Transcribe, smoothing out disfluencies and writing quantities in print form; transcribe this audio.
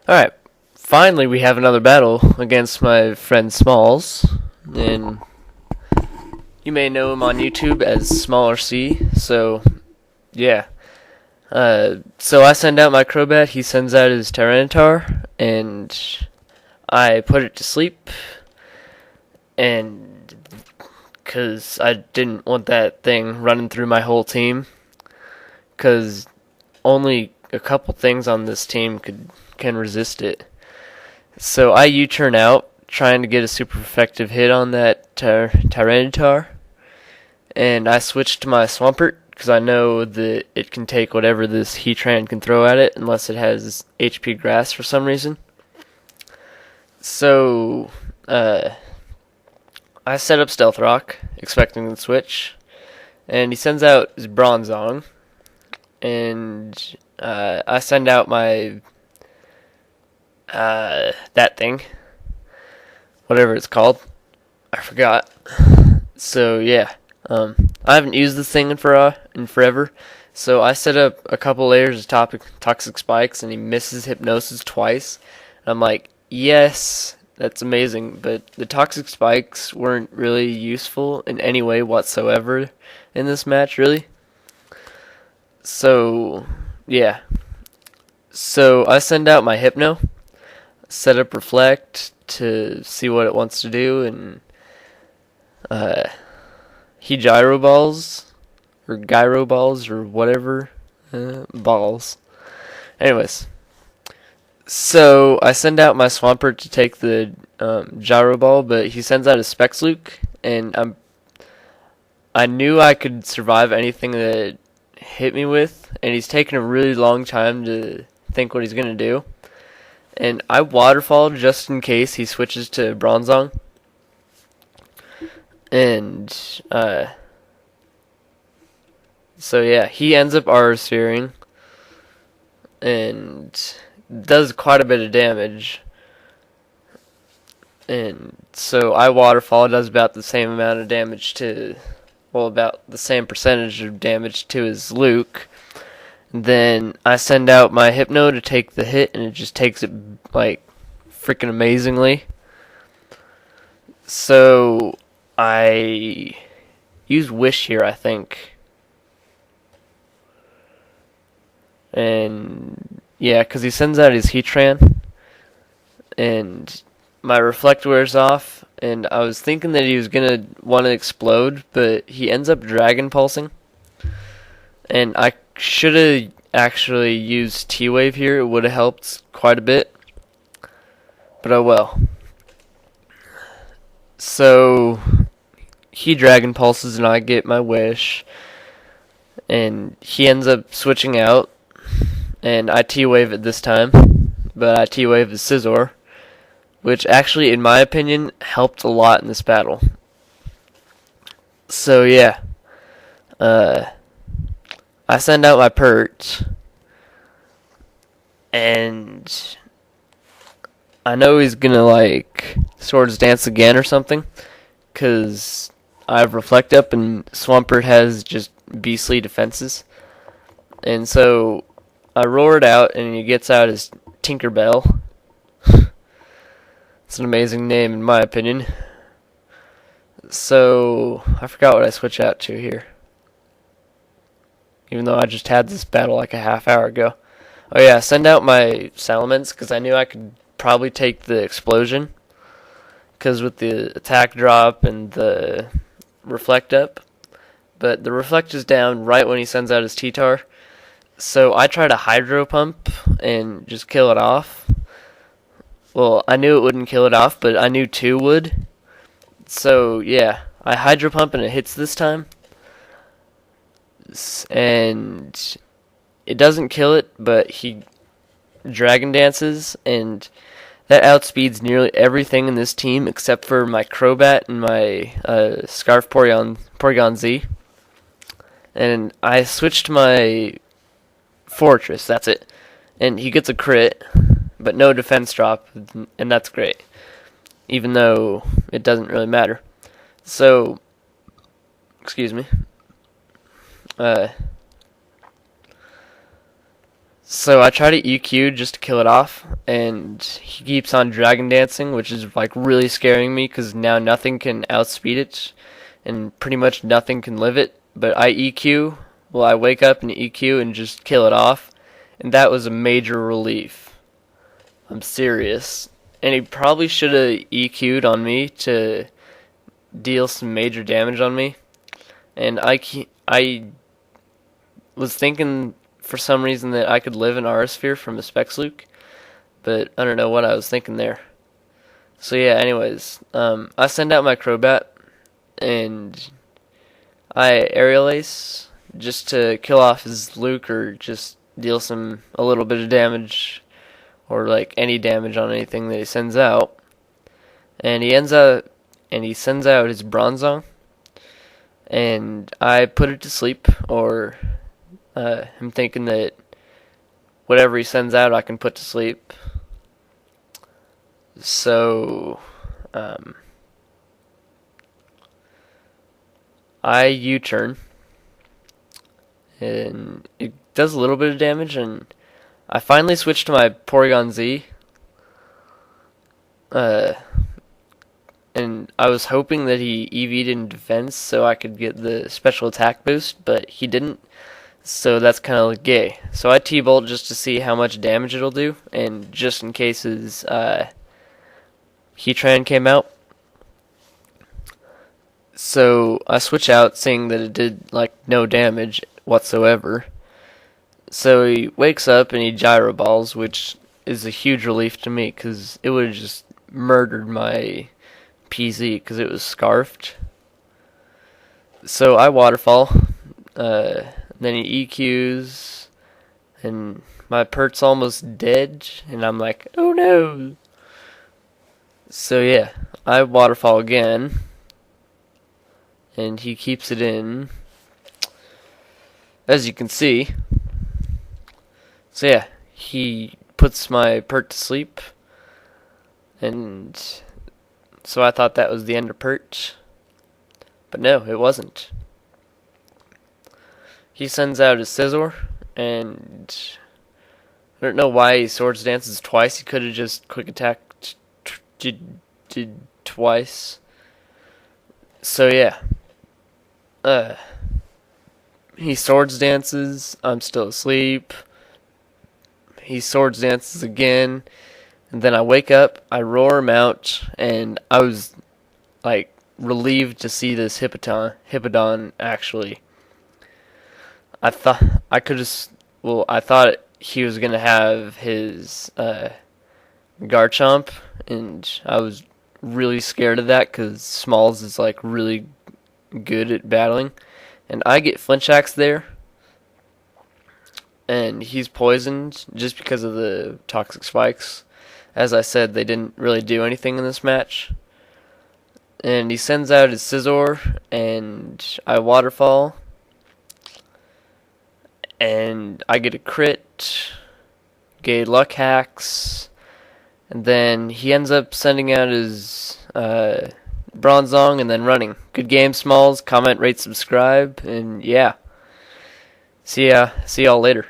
Alright, finally we have another battle against my friend Smalls, and you may know him on YouTube as SmallerC, so yeah. So I send out my Crobat, he sends out his Tyranitar, and I put it to sleep, and because I didn't want that thing running through my whole team, because only a couple things on this team can resist it. So I U-turn out, trying to get a super effective hit on that Tyranitar, and I switch to my Swampert because I know that it can take whatever this Heatran can throw at it, unless it has HP Grass for some reason. So I set up Stealth Rock, expecting the switch, and he sends out his Bronzong, and I send out my that thing, whatever it's called, I forgot. So yeah, I haven't used this thing in forever. So I set up a couple layers of toxic spikes, and he misses Hypnosis twice. And I'm like, yes, that's amazing. But the toxic spikes weren't really useful in any way whatsoever in this match, really. So yeah. So I send out my Hypno, set up Reflect to see what it wants to do, and he Gyro Balls, or Gyro Balls, or whatever, balls. Anyways, so I send out my Swampert to take the Gyro Ball, but he sends out a Spexluke, and I knew I could survive anything that hit me with, and he's taking a really long time to think what he's gonna do. And I Waterfall just in case he switches to Bronzong. And so yeah, he ends up R-Sphearing and does quite a bit of damage. And so I Waterfall, does about the same amount of damage to, well, about the same percentage of damage to his Luke. Then I send out my Hypno to take the hit, and it just takes it like freaking amazingly. So I use Wish here, I think. And yeah, because he sends out his Heatran, and my Reflect wears off, and I was thinking that he was going to want to explode, but he ends up Dragon Pulsing. And I should have actually used T-Wave here. It would have helped quite a bit. But oh well. So he Dragon Pulses and I get my Wish. And he ends up switching out. And I T-Wave it this time. But I T-Wave the Scizor, which actually, in my opinion, helped a lot in this battle. So yeah. I send out my Pert, and I know he's gonna like Swords Dance again or something, cause I have Reflect up and Swampert has just beastly defenses, and so I roar it out, and he gets out his Tinkerbell. It's an amazing name in my opinion. So I forgot what I switch out to here, even though I just had this battle like a half hour ago. Oh yeah, send out my Salamence, because I knew I could probably take the Explosion, because with the attack drop and the Reflect up. But the Reflect is down right when he sends out his T-Tar. So I try to Hydro Pump and just kill it off. Well, I knew it wouldn't kill it off, but I knew 2 would. So yeah, I Hydro Pump and it hits this time. And it doesn't kill it, but he Dragon Dances, and that outspeeds nearly everything in this team except for my Crobat and my Scarf Porygon Z. And I switched my Fortress, that's it. And he gets a crit, but no defense drop, and that's great, even though it doesn't really matter. So, excuse me. So I try to EQ just to kill it off, and he keeps on dragon dancing, which is like really scaring me because now nothing can outspeed it, and pretty much nothing can live it. But I EQ, well, I wake up and EQ and just kill it off, and that was a major relief. I'm serious. And he probably should have EQ'd on me to deal some major damage on me. And I was thinking for some reason that I could live an Aura Sphere from a Specs Luke, but I don't know what I was thinking there. So yeah, anyways, I send out my Crobat, and I Aerial Ace just to kill off his Luke or just deal a little bit of damage or like any damage on anything that he sends out. And he sends out his Bronzong, and I put it to sleep, or I'm thinking that whatever he sends out I can put to sleep. So I U-turn, and it does a little bit of damage, and I finally switched to my Porygon Z. And I was hoping that he EV'd in defense so I could get the special attack boost, but he didn't. So that's kind of gay. So I T-Bolt just to see how much damage it'll do, and just in case his Heatran came out. So I switch out, seeing that it did like no damage whatsoever. So he wakes up and he gyro balls, which is a huge relief to me because it would have just murdered my PZ because it was scarfed. So I waterfall. Then he EQs, and my Pert's almost dead, and I'm like, oh no. So yeah, I waterfall again, and he keeps it in, as you can see. So yeah, he puts my Pert to sleep, and so I thought that was the end of Pert, but no, it wasn't. He sends out his Scizor, and I don't know why he Swords Dances twice. He could have just Quick Attack did twice. So yeah, he Swords Dances. I'm still asleep. He Swords Dances again, and then I wake up. I roar him out, and I was like relieved to see this Hippowdon actually. I thought he was gonna have his Garchomp, and I was really scared of that because Smalls is like really good at battling, and I get Flinch Axe there, and he's poisoned just because of the toxic spikes. As I said, they didn't really do anything in this match. And he sends out his Scizor, and I waterfall, and I get a crit, get luck hacks, and then he ends up sending out his Bronzong and then running. Good game, Smalls. Comment, rate, subscribe, and yeah. See y'all later.